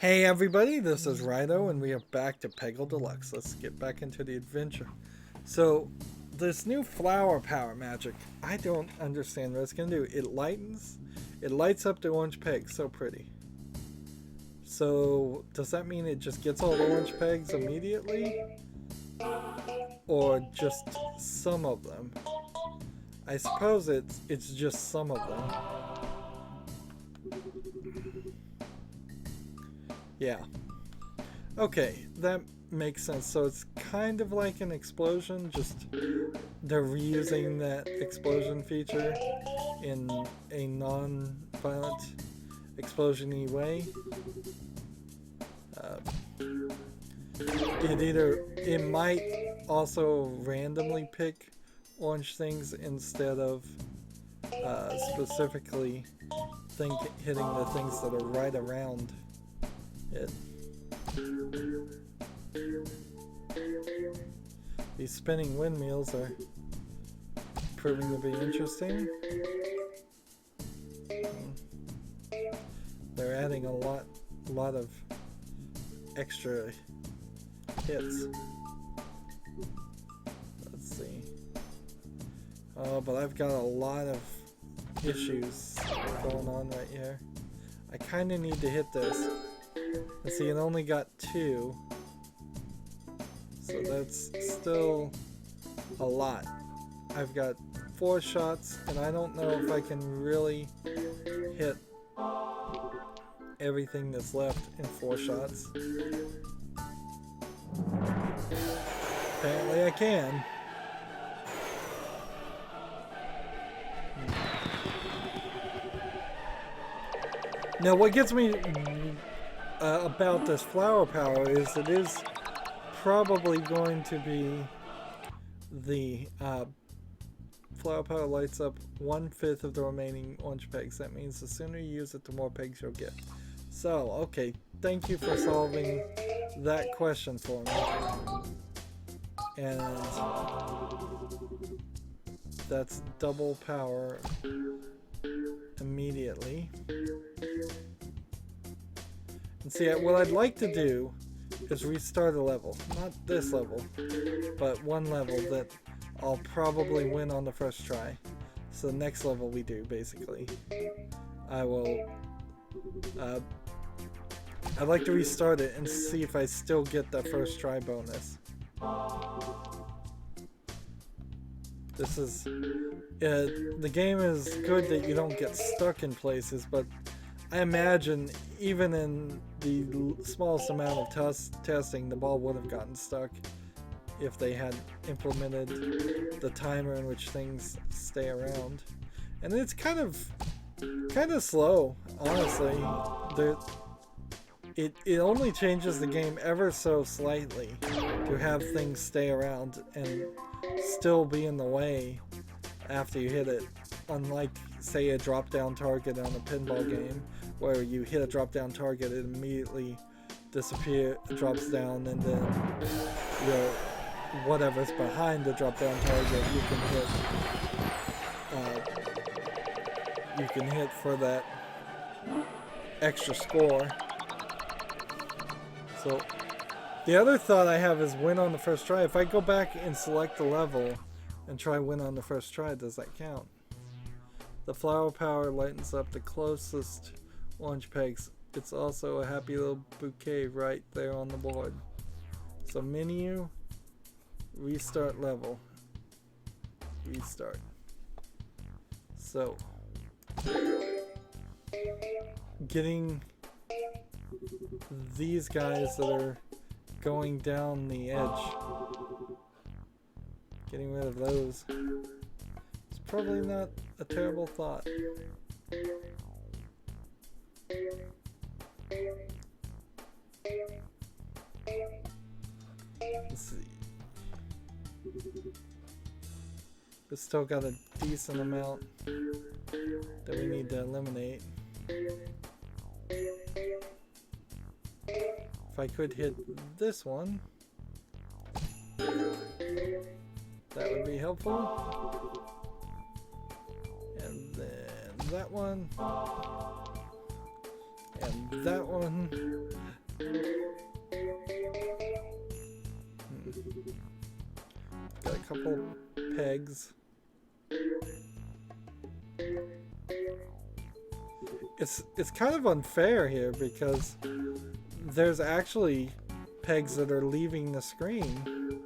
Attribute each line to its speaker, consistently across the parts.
Speaker 1: Hey everybody, this is Rydo and we are back to Peggle Deluxe. Let's get back into the adventure. So, this new flower power magic, I don't understand what it's going to do. It lights up the orange peg so pretty. So, does that mean it just gets all the orange pegs immediately? Or just some of them? I suppose it's just some of them. Yeah. Okay, that makes sense. So it's kind of like an explosion, just they're reusing that explosion feature in a non-violent explosion-y way. It might also randomly pick orange things instead of specifically hitting the things that are right around it. These spinning windmills are proving to be interesting. They're adding a lot of extra hits. Let's see. Oh, but I've got a lot of issues going on right here. I kind of need to hit this. And see, it only got 2. So that's still a lot. I've got 4 shots, and I don't know if I can really hit everything that's left in 4 shots. Apparently I can. Now what gets me about this flower power is it is probably going to be the flower power lights up 1/5 of the remaining orange pegs. That means the sooner you use it, the more pegs you'll get. So, okay, thank you for solving that question for me. And that's double power immediately. And see, what I'd like to do is restart a level. Not this level, but one level that I'll probably win on the first try. So the next level we do, basically. I will... I'd like to restart it and see if I still get that first try bonus. This is... the game is good that you don't get stuck in places, but I imagine even in the smallest amount of testing, the ball would have gotten stuck if they had implemented the timer in which things stay around. And it's kind of slow, honestly. It only changes the game ever so slightly to have things stay around and still be in the way after you hit it. Unlike, say, a drop-down target on a pinball game, where you hit a drop-down target, it immediately drops down, and then whatever's behind the drop-down target you can hit for that extra score. So the other thought I have is win on the first try. If I go back and select the level and try win on the first try, does that count? The flower power lightens up the closest orange pegs. It's also a happy little bouquet right there on the board. So menu, restart level, restart. So getting these guys that are going down the edge, getting rid of those, it's probably not a terrible thought. Let's see. We've still got a decent amount that we need to eliminate. If I could hit this one, that would be helpful. And then that one. And that one. couple pegs. It's kind of unfair here because there's actually pegs that are leaving the screen.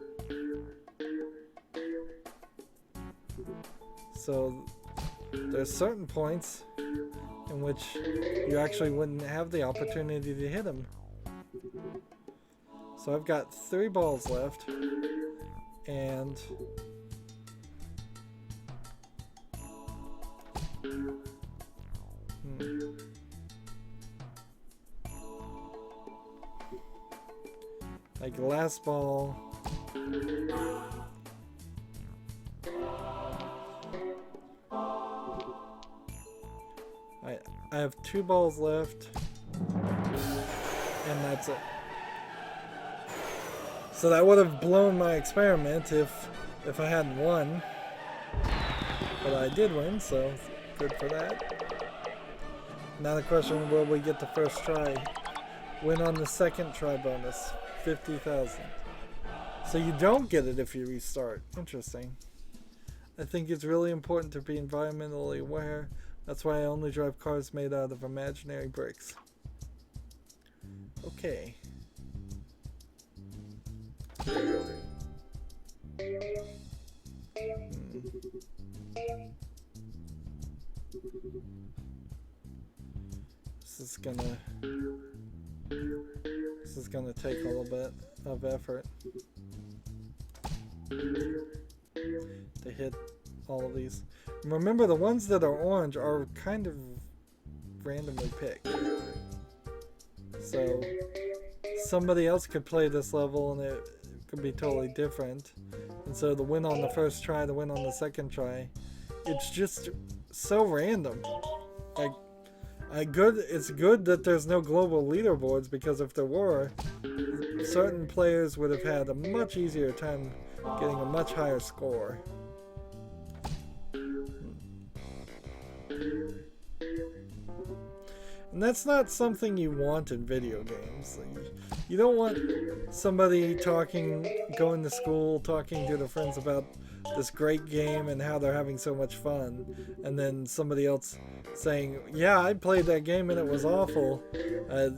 Speaker 1: So there's certain points in which you actually wouldn't have the opportunity to hit them. So I've got 3 balls left, and like last ball. I have 2 balls left, and that's it. So that would have blown my experiment if I hadn't won. But I did win, so good for that. Now the question, will we get the first try? Win on the second try bonus, 50,000. So you don't get it if you restart. Interesting. I think it's really important to be environmentally aware. That's why I only drive cars made out of imaginary bricks. Okay. This is gonna take a little bit of effort to hit all of these. Remember, the ones that are orange are kind of randomly picked. So somebody else could play this level and it could be totally different. And so the win on the first try, the win on the second try, it's just so random. Like, it's good that there's no global leaderboards, because if there were, certain players would have had a much easier time getting a much higher score. And that's not something you want in video games. You don't want somebody going to school, talking to their friends about this great game and how they're having so much fun, and then somebody else saying, yeah, I played that game and it was awful.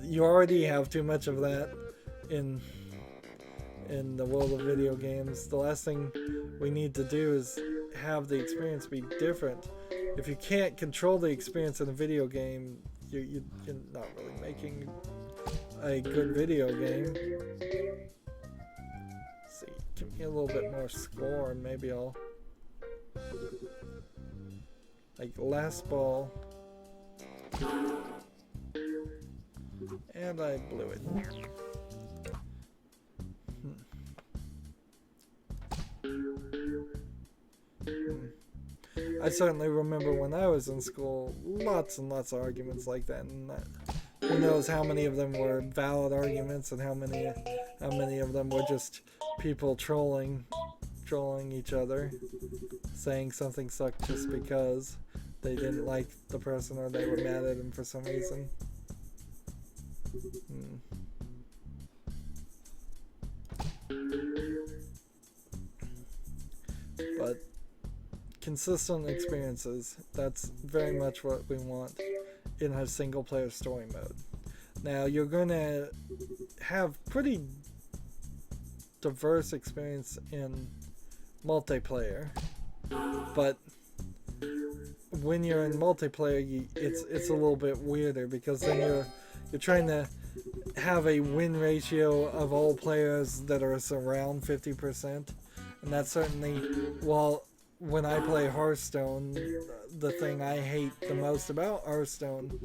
Speaker 1: You already have too much of that in the world of video games. The last thing we need to do is have the experience be different. If you can't control the experience in a video game, you're not really making a good video game. Let's see, give me a little bit more score and maybe I'll... Like last ball. And I blew it. I certainly remember when I was in school, lots and lots of arguments like that, and who knows how many of them were valid arguments and how many of them were just people trolling each other, saying something sucked just because they didn't like the person or they were mad at him for some reason. But consistent experiences, that's very much what we want in a single player story mode. Now you're going to have pretty diverse experience in multiplayer, but when you're in multiplayer, it's a little bit weirder, because then you're trying to have a win ratio of all players that are around 50%, and that's certainly, well, when I play Hearthstone, the thing I hate the most about Hearthstone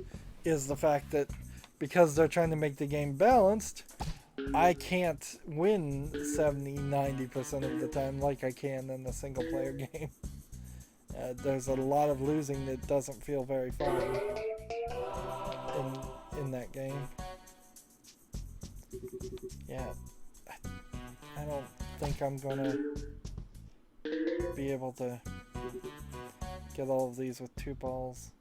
Speaker 1: is the fact that because they're trying to make the game balanced, I can't win 70-90% of the time like I can in a single player game. There's a lot of losing that doesn't feel very fun in that game. Yeah, I don't think I'm gonna be able to get all of these with 2 balls.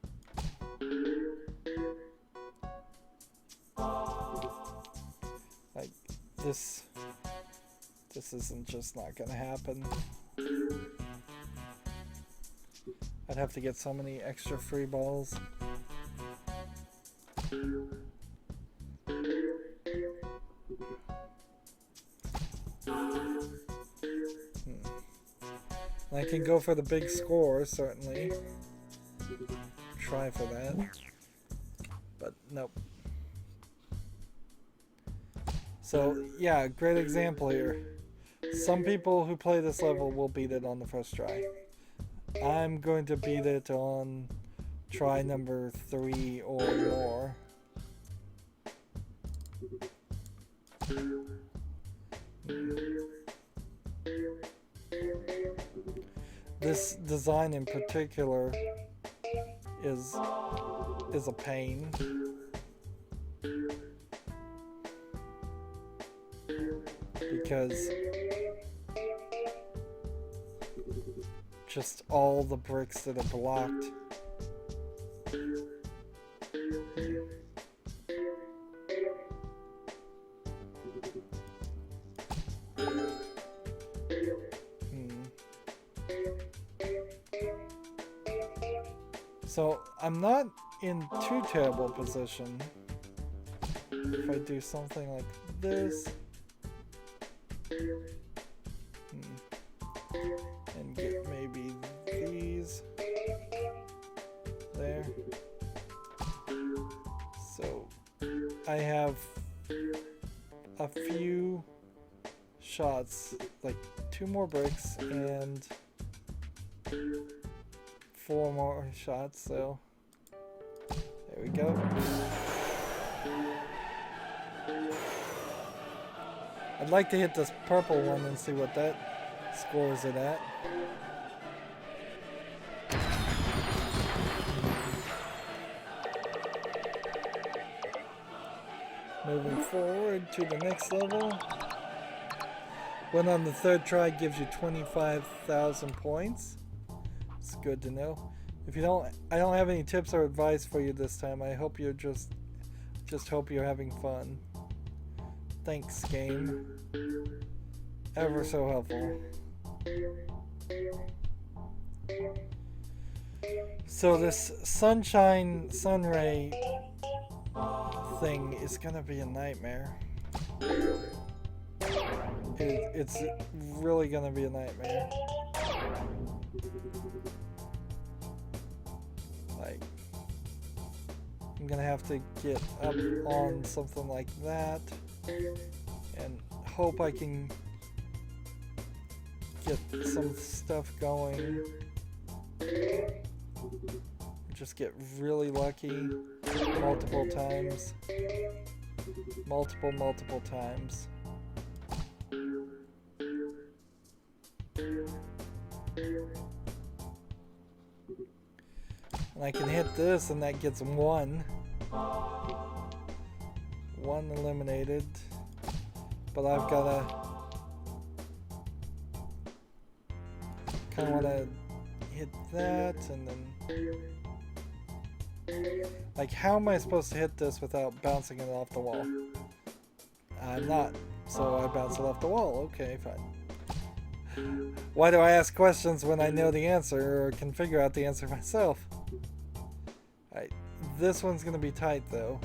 Speaker 1: Like, this isn't just not gonna happen. I'd have to get so many extra free balls. I can go for the big score, certainly. Try for that. But nope. So, yeah, great example here. Some people who play this level will beat it on the first try. I'm going to beat it on try number 3 or more. This design in particular is a pain. Because just all the bricks that are blocked. So I'm not in too terrible position if I do something like this. And get maybe these there. So I have a few shots, like 2 more bricks and 4 more shots, so there we go. I'd like to hit this purple one and see what that scores it at. Moving forward to the next level. One on the 3rd try gives you 25,000 points. It's good to know. If you don't, I don't have any tips or advice for you this time. I hope you're just hope you're having fun. Thanks, game. Ever so helpful. So this sunshine sunray thing is gonna be a nightmare. It's really gonna be a nightmare. Like, I'm gonna have to get up on something like that and hope I can get some stuff going. Just get really lucky multiple times. Multiple times. And I can hit this and that gets 1. 1 eliminated. But I've gotta kinda wanna hit that and then, like, how am I supposed to hit this without bouncing it off the wall? I'm not, so I bounce it off the wall. Okay, fine. Why do I ask questions when I know the answer or can figure out the answer myself? Alright, this one's gonna be tight though,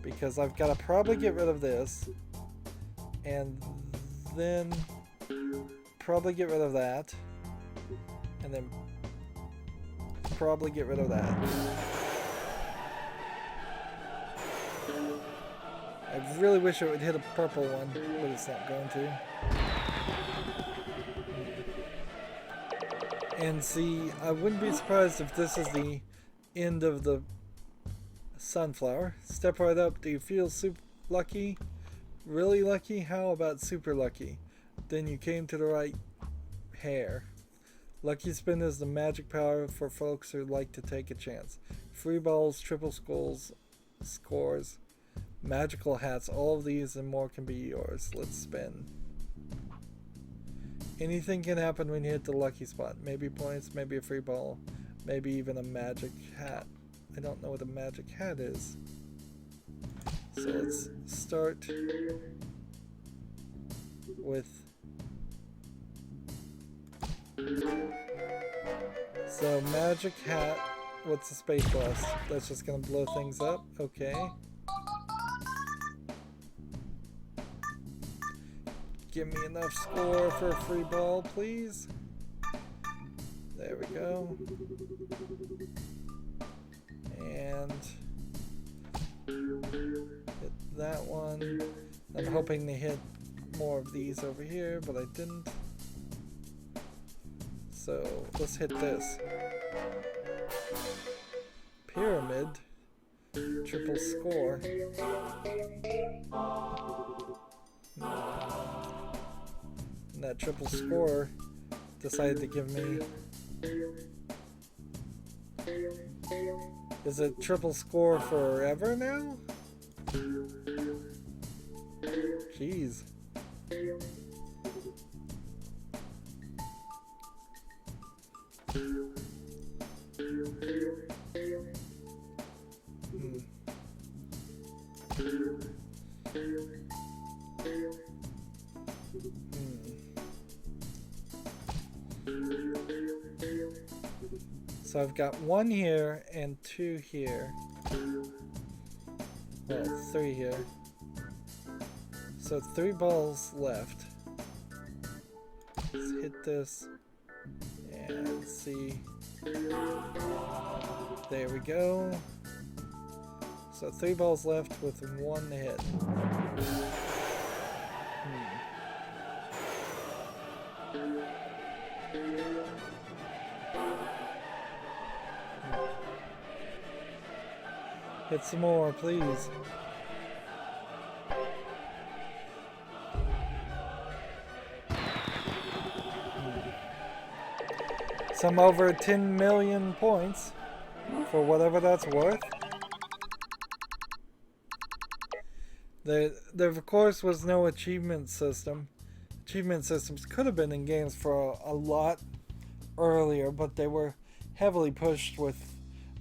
Speaker 1: because I've got to probably get rid of this and then probably get rid of that and then probably get rid of that. I really wish it would hit a purple one, but it's not going to. And see, I wouldn't be surprised if this is the end of the sunflower. Step right up. Do you feel super lucky? Really lucky? How about super lucky? Then you came to the right hair. Lucky spin is the magic power for folks who like to take a chance. Free balls, triple scores, magical hats, all of these and more can be yours. Let's spin. Anything can happen when you hit the lucky spot. Maybe points, maybe a free ball, maybe even a magic hat. I don't know what a magic hat is. So let's start with So magic hat. What's the space blast? That's just gonna blow things up. Okay. Give me enough score for a free ball, please. There we go. And hit that one. I'm hoping to hit more of these over here, but I didn't. So let's hit this. Pyramid. Triple score. And that triple score decided to give me... Is it triple score forever now? Jeez. So I've got 1 here and 2 here. Well, 3 here. So 3 balls left. Let's hit this and see. There we go. So 3 balls left with 1 to hit. Hit some more, please. Some over 10 million points for whatever that's worth. There of course was no achievement system. Achievement systems could have been in games for a lot earlier, but they were heavily pushed with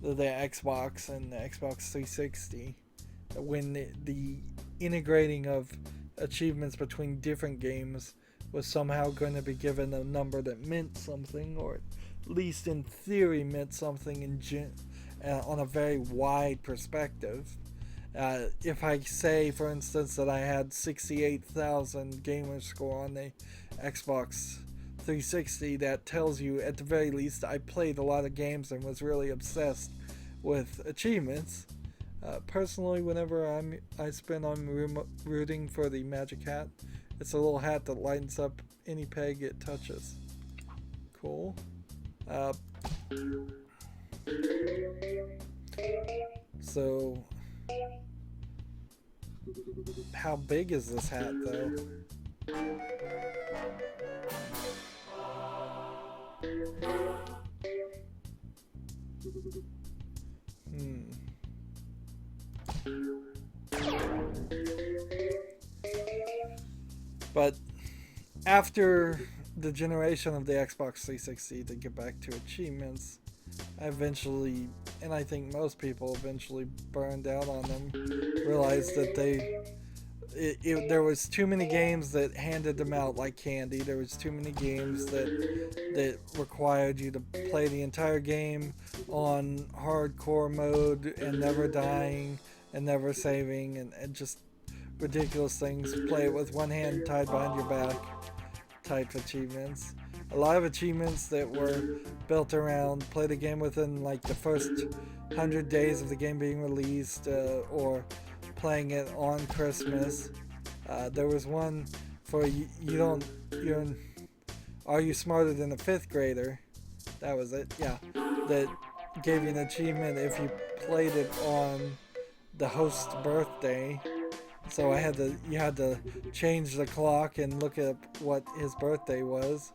Speaker 1: the Xbox and the Xbox 360 when the integrating of achievements between different games was somehow going to be given a number that meant something, or at least in theory meant something on a very wide perspective. If I say, for instance, that I had 68,000 gamer score on the Xbox 360, that tells you at the very least I played a lot of games and was really obsessed with achievements. Personally, whenever I spend on rooting for the magic hat, it's a little hat that lightens up any peg it touches. Cool. So how big is this hat though? But after the generation of the Xbox 360, to get back to achievements, I eventually, and I think most people eventually burned out on them, realized that there was too many games that handed them out like candy. There was too many games that required you to play the entire game on hardcore mode and never dying and never saving, and just ridiculous things. Play it with one hand tied behind your back type achievements. A lot of achievements that were built around play the game within like the first 100 days of the game being released, or playing it on Christmas. There was one for Are You Smarter Than a Fifth Grader? That was it, yeah. That gave you an achievement if you played it on the host's birthday. So you had to change the clock and look up what his birthday was.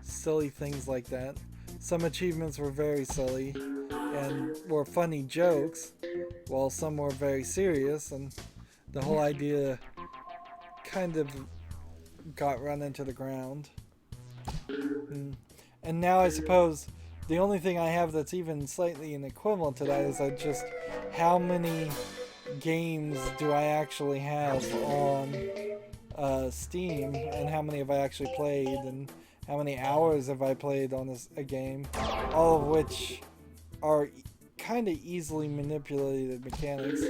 Speaker 1: Silly things like that. Some achievements were very silly and were funny jokes, while some were very serious, and the whole idea kind of got run into the ground. And now I suppose the only thing I have that's even slightly an equivalent to that is just how many games do I actually have on Steam and how many have I actually played and how many hours have I played on a game, all of which are kind of easily manipulated mechanics.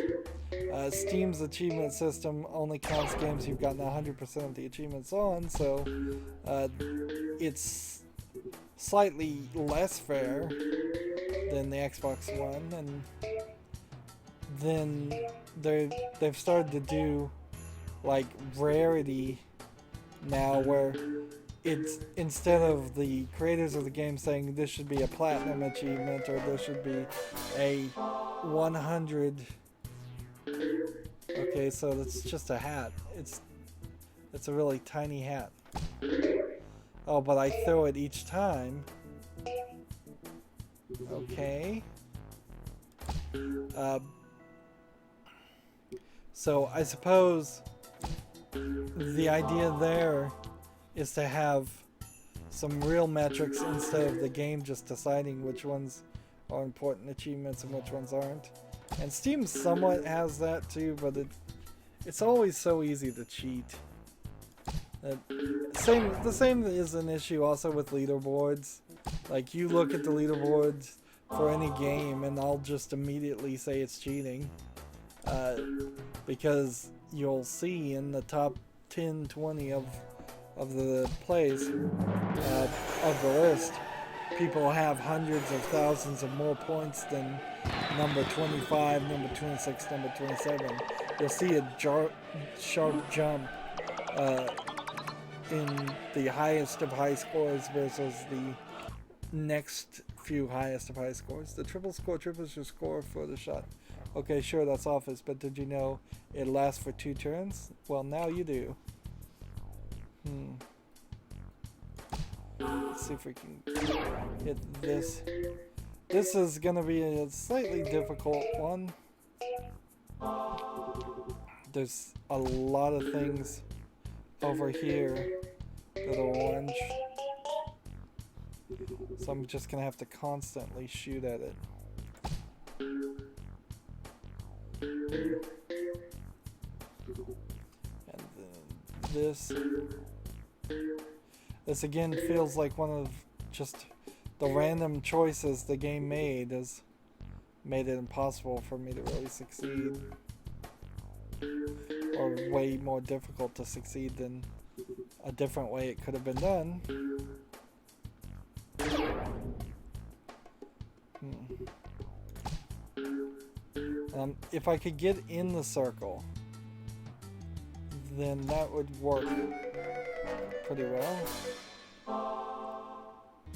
Speaker 1: Steam's achievement system only counts games you've gotten 100% of the achievements on, so it's slightly less fair than the Xbox One, and then they've started to do like rarity now, where it's instead of the creators of the game saying this should be a platinum achievement or there should be a 100. Okay, so that's just a hat. It's a really tiny hat. Oh, but I throw it each time. Okay. So I suppose the idea there is to have some real metrics instead of the game just deciding which ones are important achievements and which ones aren't. And Steam somewhat has that too, but it's always so easy to cheat. The same is an issue also with leaderboards. Like, you look at the leaderboards for any game and I'll just immediately say it's cheating. Because you'll see in the top 10, 20 of the plays of the list, people have hundreds of thousands of more points than number 25, number 26, number 27. You'll see a sharp jump in the highest of high scores versus the next few highest of high scores. The triple score triples your score for the shot. Okay, sure, that's Office, but did you know it lasts for 2 turns? Well, now you do. Let's see if we can hit this. This is going to be a slightly difficult one. There's a lot of things over here that are orange. So I'm just going to have to constantly shoot at it. And then this again feels like one of just the random choices the game made has made it impossible for me to really succeed, or way more difficult to succeed than a different way it could have been done. If I could get in the circle, then that would work pretty well.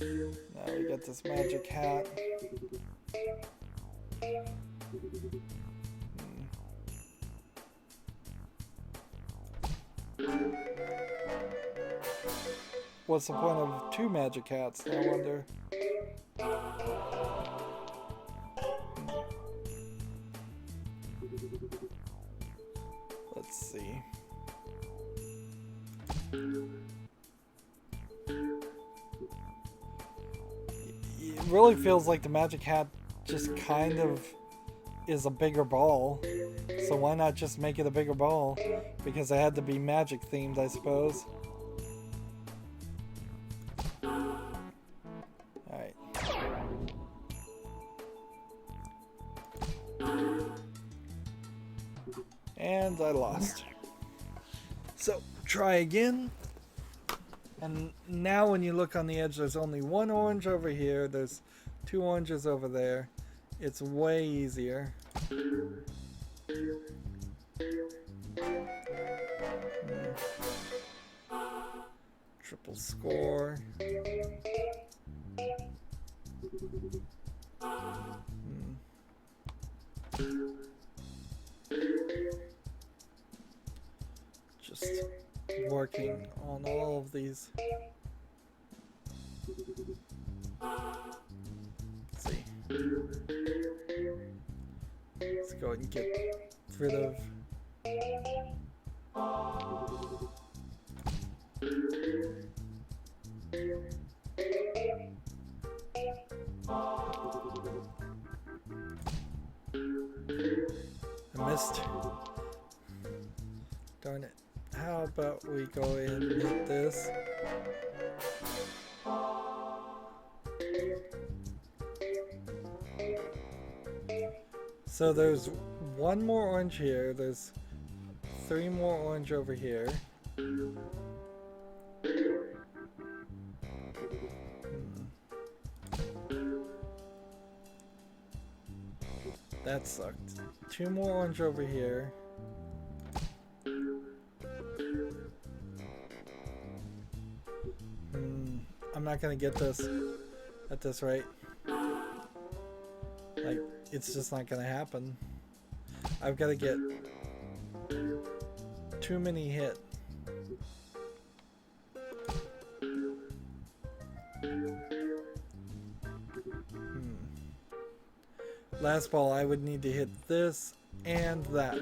Speaker 1: Now we got this magic hat. What's the point of 2 magic hats, I wonder? Let's see. It really feels like the magic hat just kind of is a bigger ball. So why not just make it a bigger ball? Because it had to be magic themed, I suppose. Alright. And I lost. So, try again. And now when you look on the edge, there's only 1 orange over here. There's 2 oranges over there. It's way easier. Triple score. Just working on all of these. Let's see. Let's go ahead and get rid of I missed. Darn it. how about we go ahead and hit this? So there's one more orange here. There's 3 more orange over here. That sucked. 2 more orange over here. I'm not gonna get this at this rate. Like, it's just not gonna happen. I've got to get too many hit. Last ball, I would need to hit this and that.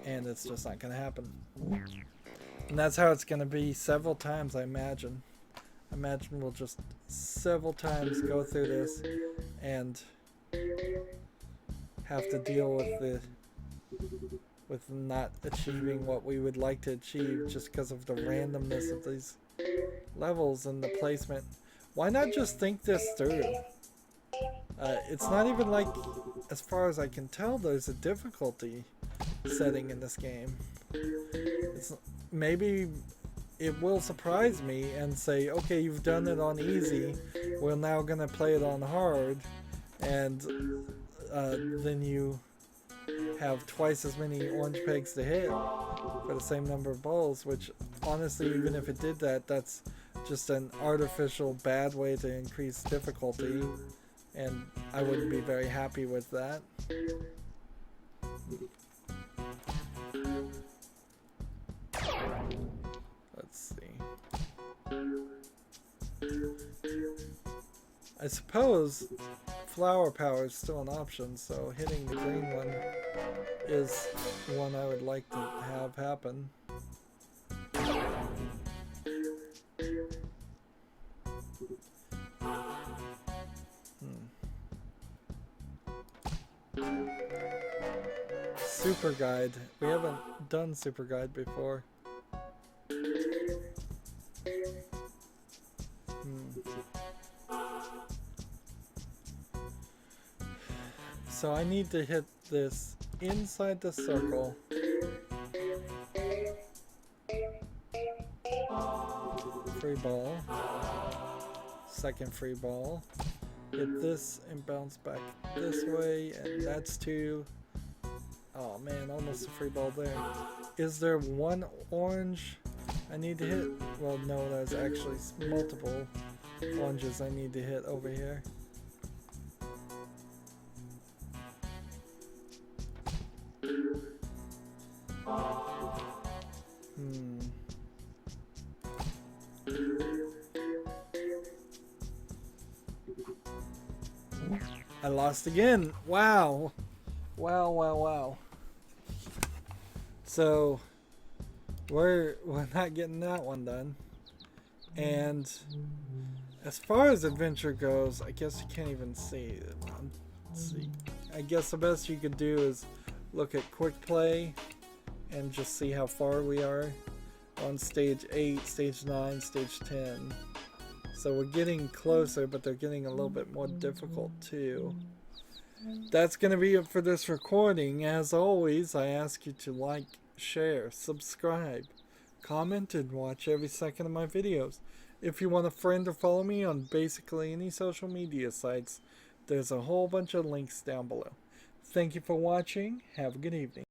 Speaker 1: And it's just not gonna happen. And that's how it's gonna be several times, I imagine. I imagine we'll just several times go through this and have to deal with not achieving what we would like to achieve just because of the randomness of these levels and the placement. Why not just think this through? It's not even like, as far as I can tell, there's a difficulty setting in this game. Maybe it will surprise me and say, okay, you've done it on easy, we're now gonna play it on hard, and then you have twice as many orange pegs to hit for the same number of balls, which honestly, even if it did that, that's just an artificial bad way to increase difficulty, and I wouldn't be very happy with that. Let's see. I suppose flower power is still an option, so hitting the green one is one I would like to have happen. Super guide. We haven't done super guide before. So I need to hit this inside the circle. Free ball. Second free ball. Hit this and bounce back this way, and that's 2. Oh man, almost a free ball there. Is there one orange I need to hit? Well, no, there's actually multiple oranges I need to hit over here. I lost again. Wow. Wow. So we're not getting that one done. And as far as adventure goes, I guess you can't even see it. Let's see. I guess the best you could do is look at quick play and just see how far we are on stage 8, stage 9, stage 10. So we're getting closer, but they're getting a little bit more difficult too. That's going to be it for this recording. As always, I ask you to like, share, subscribe, comment, and watch every second of my videos. If you want a friend or follow me on basically any social media sites, there's a whole bunch of links down below. Thank you for watching. Have a good evening.